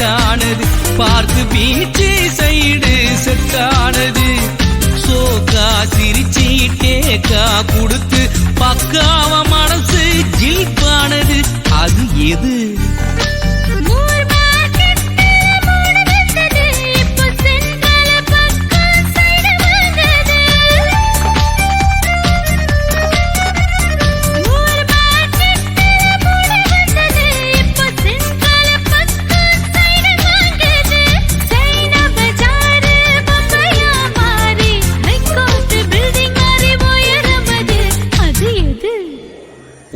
கரெக்டானது, பார்த்து beach side செட்டானது. சோக்கா சிரிச்சி டேக்கா கொடுத்து பக்காவ மனசு ஜில்பானது, அது எது?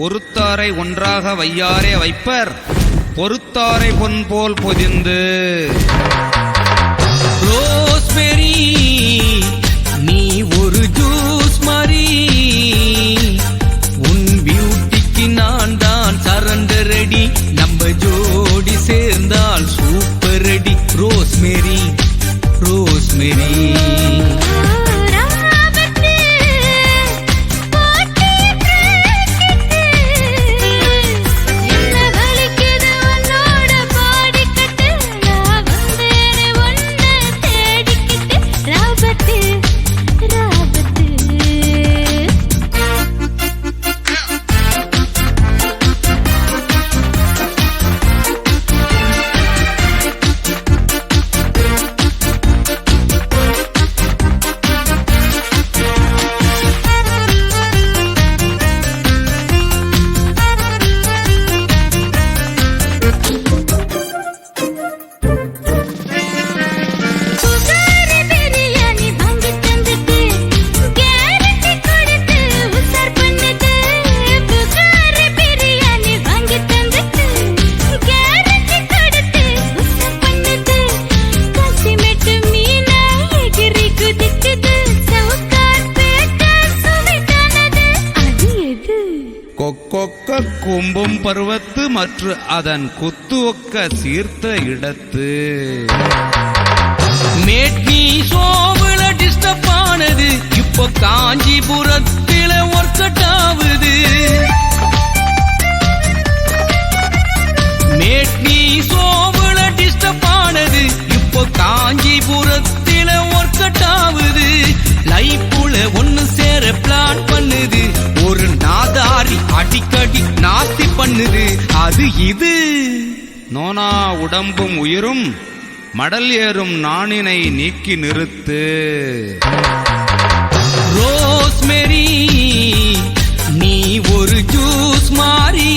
ஒருத்தாரை ஒன்றாக வையாரே வைப்பர், பொறுத்தாரை பொன் போல் பொதிந்து. ரோஸ்பெரி நீ ஒரு ஜூஸ் மாதிரி, உன் பியூட்டிக்கு நான் தான் சரண்டர் ரெடி, நம்ம ஜோடி சேர்ந்தால் சூப்பர் ரெடி. ரோஸ்மேரி ரோஸ்மேரி கொக்கொக்க கொம்பும் பருவத்து மற்ற அதன் குத்து ஒக்க சீர்த்த இடத்து. மேட்னி சோவுல டிஸ்டர்ப் ஆனது, இப்போ காஞ்சிபுரத்தில ஒர்க் அவுட் ஆகுது. மேட்னி சோவுல டிஸ்டர்ப் ஆனது, இப்போ காஞ்சிபுரத்தில ஒர்க் அவுட் ஆகுது. லைஃப்ல ஒன்னு சேர பிளான் பண்ணுது, ஒரு நாதாரி அடிக்கடி நாஸ்தி பண்ணுது, அது இது. நோனா உடம்பும் உயிரும் மடல் ஏறும் நாணினை நீக்கி நிறுத்து. ரோஸ்மேரி நீ ஒரு ஜூஸ் மாதிரி,